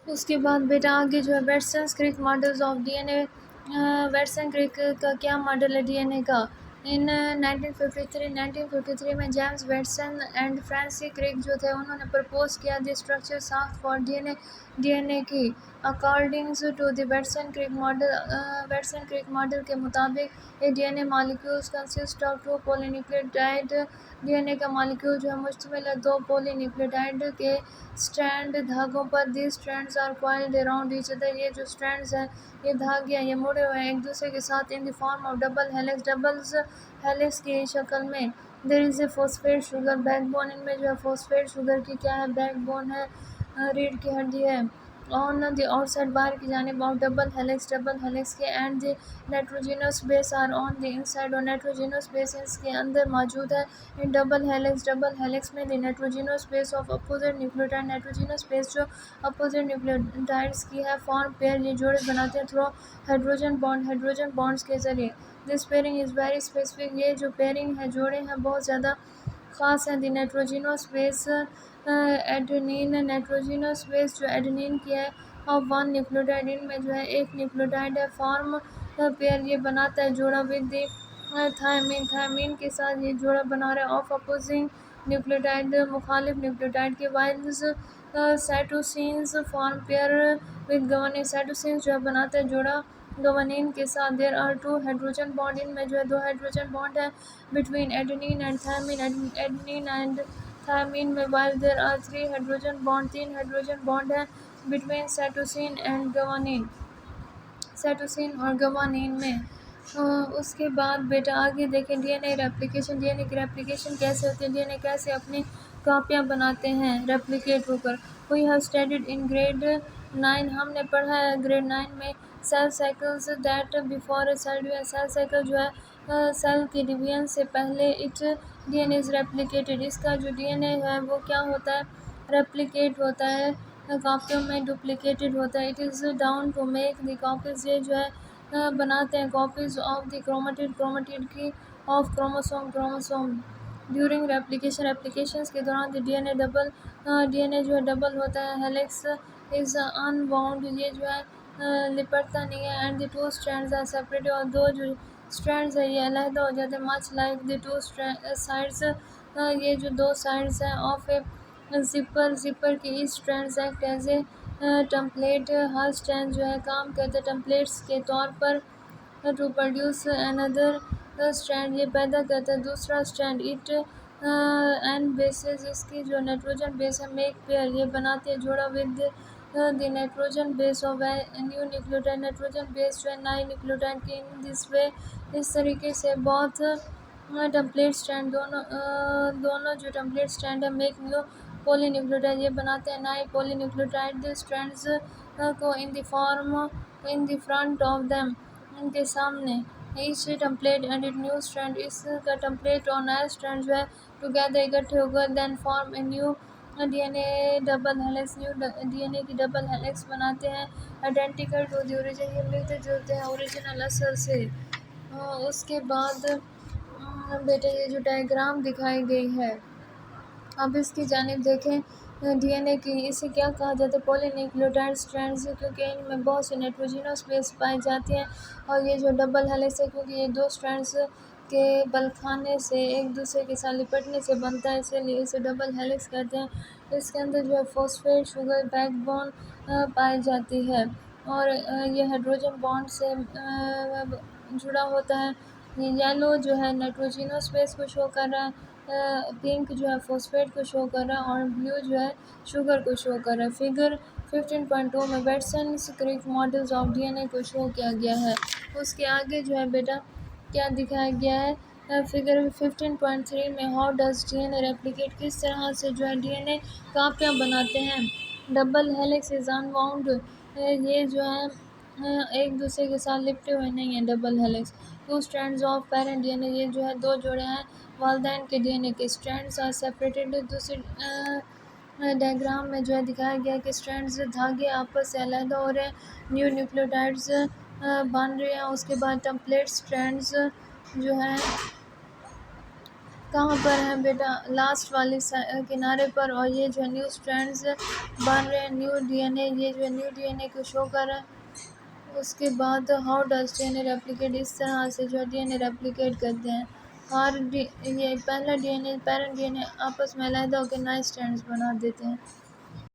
उसके बाद बेटा आगे जो है Watson Crick models of DNA. Watson Crick का क्या मॉडल है डीएनए का? इन 1953 में James Watson and Francis Crick जो थे उन्होंने प्रपोज किया the structure soft for DNA की। According to the Watson Crick model के मुताबिक a DNA molecules consist of two polynucleotide. DNA का मॉलिक्यूल जो है मुश्तमिल है दो पॉलीन्यूक्लियोटाइड के स्ट्रैंड धागों पर। The strands are coiled around each other. ये जो स्ट्रैंड्स हैं ये धागे हैं ये मुड़े हुए हैं एक दूसरे के साथ in the form of double helix की शक्ल में। There is a phosphate sugar backbone. इनमें जो है फॉस्फेट शुगर की क्या है? बैकबोन है, रीढ़ की हड्डी है। ऑन द आउटसाइड बाहर की जानिब ऑफ डबल हेलिक्स के and the nitrogenous base are on the inside. और नाइट्रोजिनस बेस इसके अंदर मौजूद है। इन डबल हेलिक्स में the nitrogenous base of opposite nucleotide. Nitrogenous base जो अपोजिट न्यूक्लियोटाइड्स की है फॉर्म पेयर ये जोड़े बनाते हैं थ्रू हाइड्रोजन बॉन्ड्स के जरिए। This pairing is very specific. ये जो पेयरिंग है जोड़े हैं बहुत ज़्यादा ख़ास हैं। The nitrogenous base adenine. Nitrogenous base जो एडेनिन की है ऑफ वन न्यूक्लियोटाइड। इनमें जो है एक न्यूक्लियोटाइड है फॉर्म पेयर ये बनाता है जोड़ा विद द थायमीन के साथ ये जोड़ा बना रहा है ऑफ अपोजिंग न्यूक्लियोटाइड मुखालिफ न्यूक्लियोटाइड के। Whiles cytosines form pair with guanine. Cytosines जो है बनाता है जोड़ा गवानीन के साथ। There are two hydrogen bond. इनमें जो है दो हाइड्रोजन बॉन्ड है between adenine and thymine. Adenine and thymine में। While there are three hydrogen bond. तीन हाइड्रोजन बॉन्ड है between cytosine and guanine. Cytosine और गवानीन में। उसके बाद बेटा आगे देखें डीएनए रेप्लिकेशन। डीएनए की रेप्लिकेशन कैसे होती है? डीएनए कैसे अपनी कापियाँ बनाते हैं रेप्लिकेट होकर? We have studied in grade 9। हमने पढ़ा है ग्रेड 9 में cell cycles that before cell division. Cell cycle जो है सेल के डिवीजन से पहले इट डीएनए इज़ रेप्लिकेटेड। इसका जो डीएनए है वो क्या होता है? रेप्लिकेट होता है, कापियों में डुप्लिकेटेड होता है। It is down to make the copies. ये जो है बनाते हैं कॉपीज़ ऑफ द क्रोमाटिड की ऑफ क्रोमोसोम। ड्यूरिंग रेप्लिकेशंस के दौरान डीएनए जो है डबल होता है। Helix is unbound. ये जो है लिपटता नहीं है। And the two strands are separated. और दो जो स्ट्रैंड्स है ये अलहदा हो जाते हैं much like the two sides. ये जो दो साइड्स हैं ऑफ ए जिपर की each strands act as a template. हर स्ट्रैंड जो है काम करते हैं टेम्पलेट्स के तौर पर टू प्रोड्यूस अनदर स्ट्रैंड। ये पैदा करता है दूसरा स्ट्रैंड। इट एंड बेसिस इसकी जो नाइट्रोजन बेस है मेक पेयर ये बनाते हैं जोड़ा with the nitrogen base of new nucleotide. Nitrogen base जो है नए न्यूक्लियोटाइड की इन दिस वे इस तरीके से बहुत टेम्पलेट स्ट्रैंड दोनों जो टेम्पलेट स्ट्रैंड है मेक न्यू पॉलीन्यूक्लियोटाइड ये बनाते हैं नए पॉलीन्यूक्लियोटाइड स्ट्रैंड्स को in the front of them इनके सामने। Each template and it new strand इसका टेम्पलेट और नया स्ट्रैंड जो है टुगेदर इकट्ठे होकर then form a new DNA double helix. New DNA की डबल हेलिक्स बनाते हैं आइडेंटिकल टू द ओरिजिन। ये मिलते जुलते हैं ओरिजिनल असल से। उसके बाद बेटे ये जो डायग्राम दिखाई गई है अब इसकी जानिब देखें डीएनए की। इसे क्या कहा जाता है? पॉलीन्यूक्लियोटाइड स्ट्रैंड्स, क्योंकि इनमें बहुत से नाइट्रोजनस बेस पाई जाती हैं। और ये जो डबल हेलिक्स है क्योंकि ये दो स्ट्रैंड्स के बल खाने से एक दूसरे के साथ लिपटने से बनता है इसलिए इसे डबल हेलिक्स कहते हैं। इसके अंदर जो है फॉस्फेट शुगर बैकबोन पाई जाती है और ये हाइड्रोजन बॉन्ड से जुड़ा होता है। ये येलो जो है नाइट्रोजनस बेस को शो कर रहा है, पिंक जो है फॉस्फेट को शो कर रहा है और ब्लू जो है शुगर को शो कर रहा है। फिगर 15.2 में वेटसन क्रिक मॉडल्स ऑफ डीएनए को शो किया गया है। उसके आगे जो है बेटा क्या दिखाया गया है? फिगर 15.3 में हाउ डज डीएनए रेप्लिकेट, किस तरह से जो है डीएनए कापियाँ बनाते हैं। Double helix is unbound. ये जो है एक दूसरे के साथ लिपटे हुए नहीं हैं double helix. Two strands of parent DNA ये जो है दो जोड़े हैं वालदैन के डीएनए के। Strands are separated. दूसरे डायग्राम में जो है दिखाया गया कि स्ट्रैंड्स धागे आपस से अलग हो रहे हैं, न्यू न्यूक्लियोटाइड्स बन रहे हैं। उसके बाद टेम्पलेट स्ट्रैंड्स जो हैं कहाँ पर है बेटा? लास्ट वाले किनारे पर। और ये जो है न्यू स्ट्रैंड्स बन रहे हैं, न्यू डीएनए, ये जो है न्यू डीएनए को शो कर रहा है। उसके बाद हाउ डज डीएनए रेप्लिकेट, इस तरह से जो है डीएनए रेप्लिकेट करते हैं। और ये पहला डीएनए पैरेंट डीएनए आपस में अलहदा होकर नए स्ट्रैंड्स बना देते हैं।